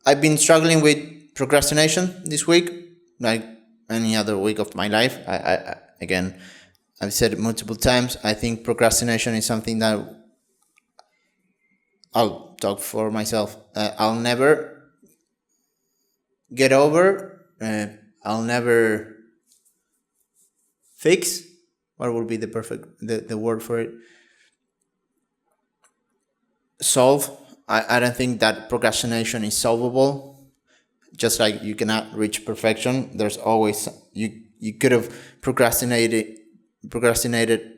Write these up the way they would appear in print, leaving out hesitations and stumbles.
I've been struggling with procrastination this week, like any other week of my life. Again, I've said it multiple times. I think procrastination is something that I'll talk for myself. I'll never get over. I'll never fix. What would be the perfect the word for it? Solve. I don't think that procrastination is solvable. Just like you cannot reach perfection, there's always you could have procrastinated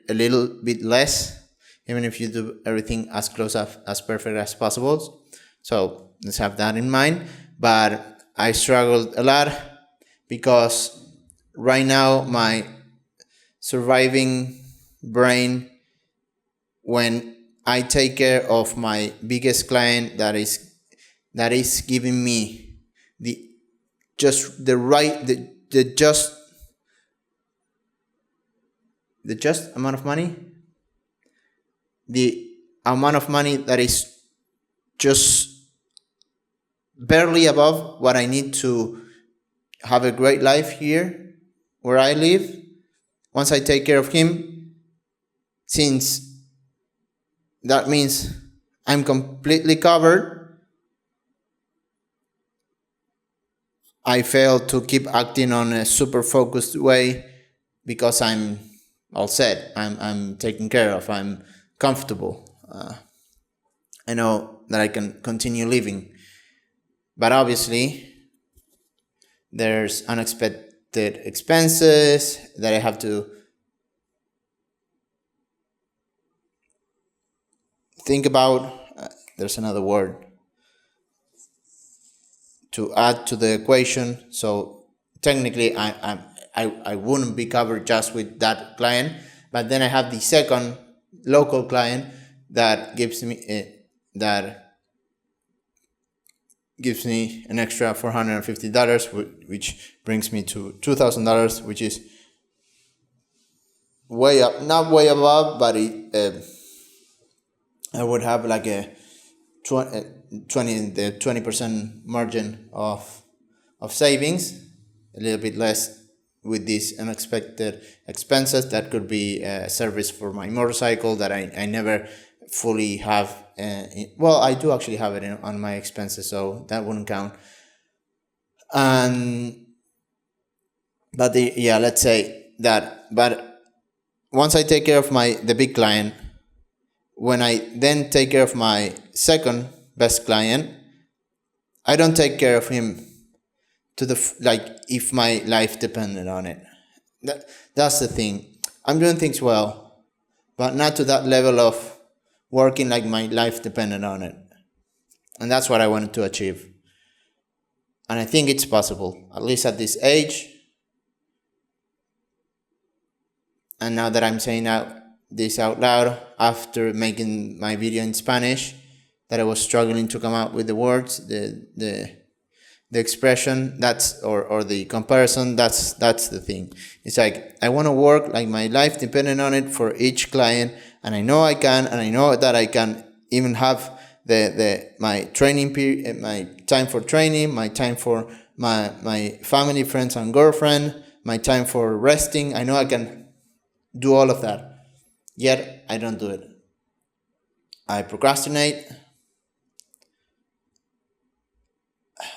a little bit less, even if you do everything as close as perfect as possible. So let's have that in mind. But I struggled a lot because right now my surviving brain, when I take care of my biggest client that is giving me the just amount of money, the amount of money that is just barely above what I need to have a great life here where I live. Once I take care of him, since that means I'm completely covered, I fail to keep acting on a super focused way because I'm all set. I'm taken care of. I'm comfortable. I know that I can continue living. But obviously, there's unexpected expenses that I have to think about. There's another word to add to the equation. So technically, I wouldn't be covered just with that client, but then I have the second local client that gives me an extra $450, which brings me to $2,000, which is way up, not way above, but I would have like a 20% margin of savings, a little bit less with these unexpected expenses. That could be a service for my motorcycle that I never fully have. I do actually have it on my expenses, so that wouldn't count. Let's say that. But once I take care of the big client, when I then take care of my second best client, I don't take care of him if my life depended on it. That's the thing. I'm doing things well, but not to that level of working like my life depended on it. And that's what I wanted to achieve. And I think it's possible, at least at this age. And now that I'm saying this out loud, after making my video in Spanish, that I was struggling to come out with the words, the expression, or the comparison, that's the thing. It's like, I want to work like my life depending on it for each client, and I know I can, and I know that I can even have my training period, my time for training, my time for my family, friends, and girlfriend, my time for resting. I know I can do all of that. Yet I don't do it. I procrastinate.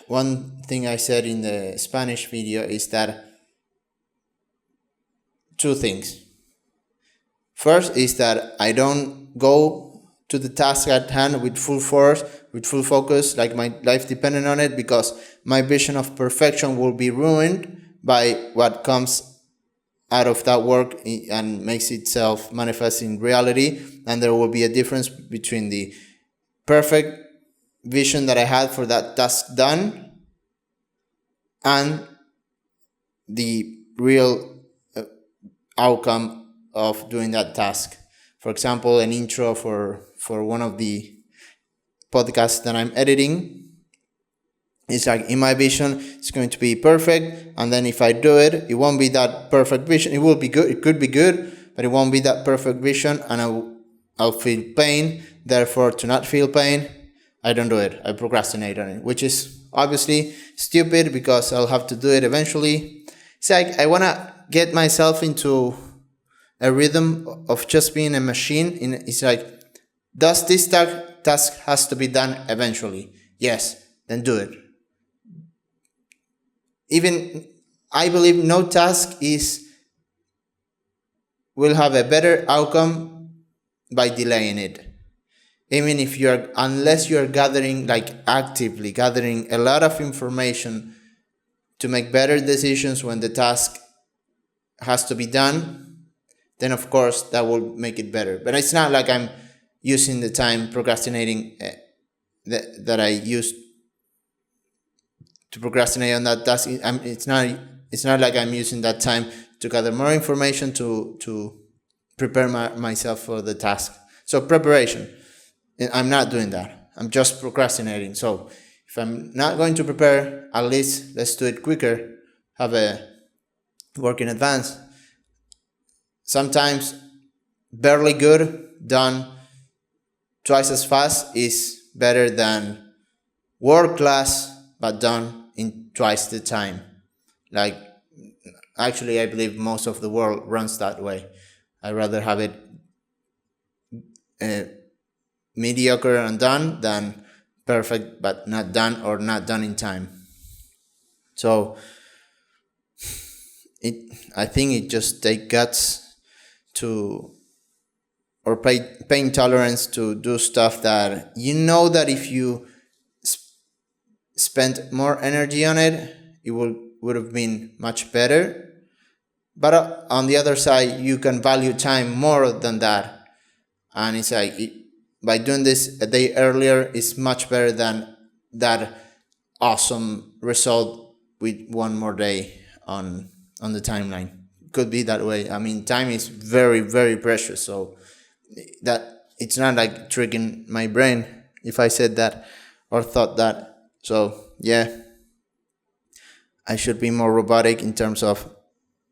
One thing I said in the Spanish video is that two things. First is that I don't go to the task at hand with full force, with full focus, like my life depended on it, because my vision of perfection will be ruined by what comes out of that work and makes itself manifest in reality. And there will be a difference between the perfect vision that I had for that task done and the real outcome of doing that task. For example, an intro for one of the podcasts that I'm editing. It's like, in my vision, it's going to be perfect, and then if I do it, it won't be that perfect vision. It will be good, it could be good, but it won't be that perfect vision, and I'll feel pain. Therefore, to not feel pain, I don't do it. I procrastinate on it, which is obviously stupid because I'll have to do it eventually. It's like I want to get myself into a rhythm of just being a machine. It's like, does this task has to be done eventually? Yes, then do it. Even I believe no task will have a better outcome by delaying it. Even if unless you're gathering, like actively gathering a lot of information to make better decisions when the task has to be done, then of course that will make it better. But it's not like I'm using the time procrastinating that I used to procrastinate on that task. It's not like I'm using that time to gather more information to prepare myself for the task. So preparation, I'm not doing that. I'm just procrastinating. So if I'm not going to prepare, at least let's do it quicker. Have a work in advance. Sometimes barely good done twice as fast is better than world class but done in twice the time. Like, actually, I believe most of the world runs that way. I'd rather have it mediocre and done than perfect but not done, or not done in time. So I think it just takes guts to, or pain tolerance to do stuff that you know that if you spent more energy on it, it would have been much better. But on the other side, you can value time more than that, and it's like by doing this a day earlier is much better than that awesome result with one more day on the timeline. Could be that way. I mean, time is very, very precious, so that it's not like tricking my brain if I said that or thought that. So yeah, I should be more robotic in terms of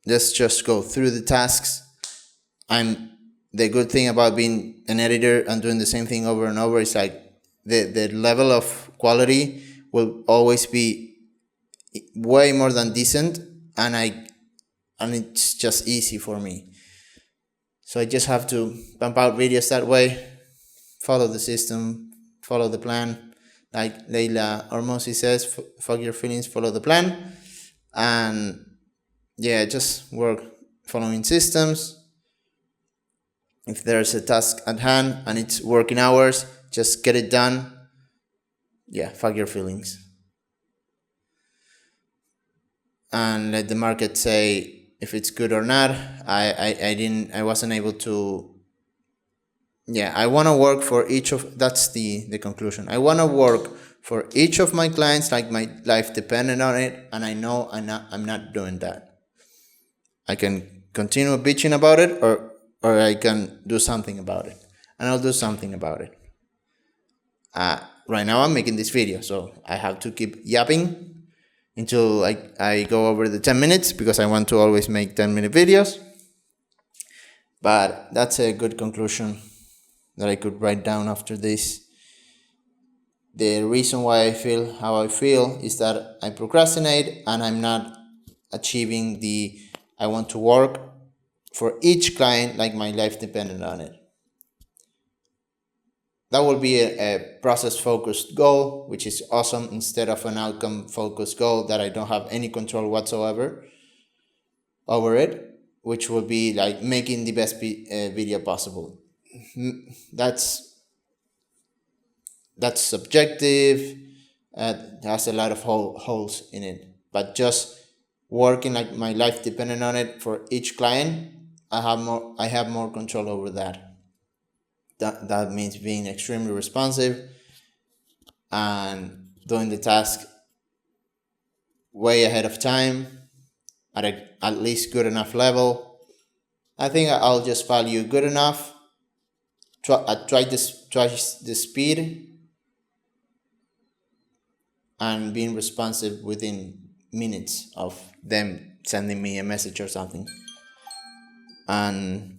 let's just go through the tasks. The good thing about being an editor and doing the same thing over and over is like the level of quality will always be way more than decent, and it's just easy for me. So I just have to pump out videos that way, follow the system, follow the plan. Like Leila Ormosi says, fuck your feelings, follow the plan. And yeah, just work following systems. If there's a task at hand and it's working hours, just get it done. Yeah, fuck your feelings. And let the market say if it's good or not. I wasn't able to. Yeah, I want to work for each of, that's the conclusion. I want to work for each of my clients like my life depended on it, and I know I'm not doing that. I can continue bitching about it, or I can do something about it, and I'll do something about it. Right now I'm making this video, so I have to keep yapping until I go over the 10 minutes, because I want to always make 10-minute videos. But that's a good conclusion that I could write down after this. The reason why I feel how I feel is that I procrastinate and I'm not achieving I want to work for each client like my life depended on it. That will be a process-focused goal, which is awesome, instead of an outcome-focused goal that I don't have any control whatsoever over it, which will be like making the best video possible. That's subjective. It has a lot of holes in it. But just working like my life depended on it for each client, I have more control over that. That means being extremely responsive and doing the task way ahead of time at least good enough level. I think I'll just value good enough. Try the speed and being responsive within minutes of them sending me a message or something. And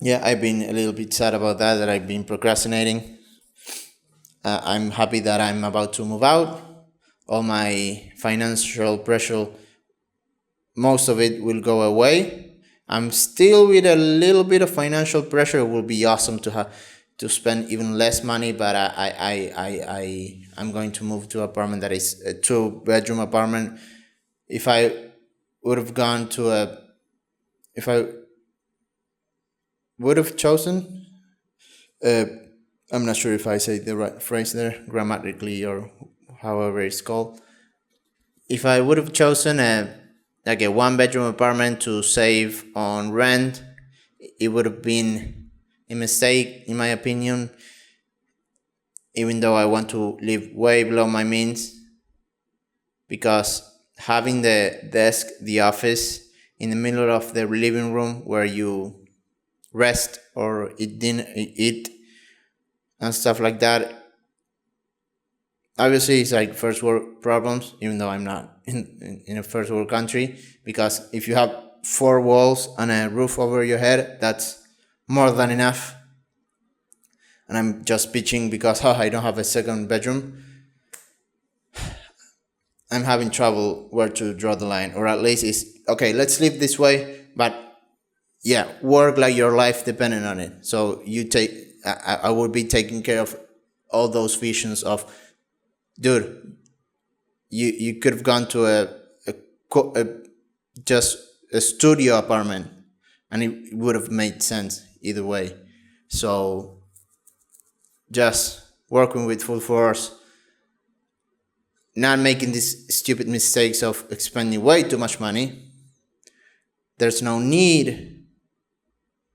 yeah, I've been a little bit sad about that I've been procrastinating. I'm happy that I'm about to move out. All my financial pressure, most of it will go away. I'm still with a little bit of financial pressure. It will be awesome to have to spend even less money, but I'm going to move to an apartment that is a 2-bedroom apartment. If I would have gone to a, if I would have chosen, uh, I'm not sure if I say the right phrase there, grammatically or however it's called. If I would have chosen a 1-bedroom apartment to save on rent, it would have been a mistake in my opinion. Even though I want to live way below my means, because having the desk, the office in the middle of the living room where you rest or eat and stuff like that, obviously it's like first world problems, even though I'm not in a first world country, because if you have 4 walls and a roof over your head, that's more than enough. And I'm just bitching because I don't have a second bedroom. I'm having trouble where to draw the line, or at least it's okay, let's live this way, but yeah, work like your life depending on it. So I would be taking care of all those visions of, dude, you could have gone to a just a studio apartment, and it would have made sense either way. So just working with full force, not making these stupid mistakes of spending way too much money. There's no need,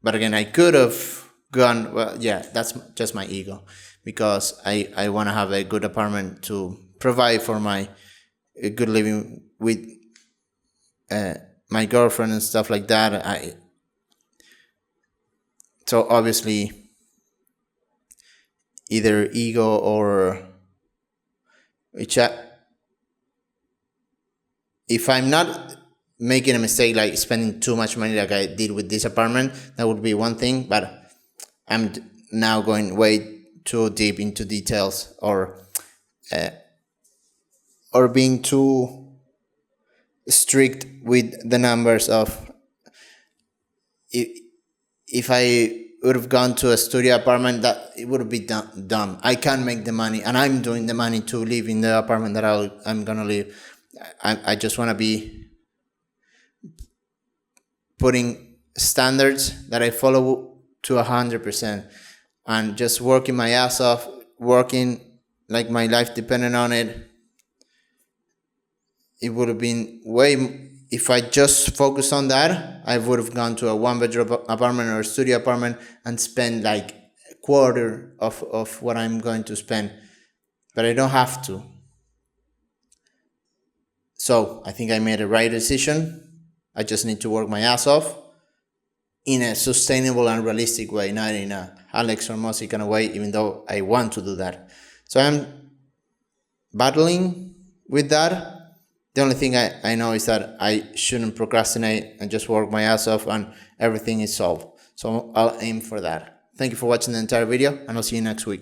but again, I could have gone. Well, yeah, that's just my ego, because I want to have a good apartment to provide for my good living with my girlfriend and stuff like that. So obviously, either ego or which if I'm not making a mistake like spending too much money like I did with this apartment, that would be one thing. But I'm now going way too deep into details, or being too strict with the numbers of, if I would have gone to a studio apartment, that it would be dumb. I can't make the money, and I'm doing the money to live in the apartment that I'm gonna live. I just want to be putting standards that I follow to 100%, and just working my ass off, working like my life depended on it. It would have been way, if I just focused on that, I would have gone to a 1-bedroom apartment or a studio apartment and spend like a quarter of what I'm going to spend. But I don't have to. So I think I made a right decision. I just need to work my ass off in a sustainable and realistic way, not in a Alex or Mossy kind of way, even though I want to do that. So I'm battling with that. The only thing I know is that I shouldn't procrastinate and just work my ass off, and everything is solved. So I'll aim for that. Thank you for watching the entire video, and I'll see you next week.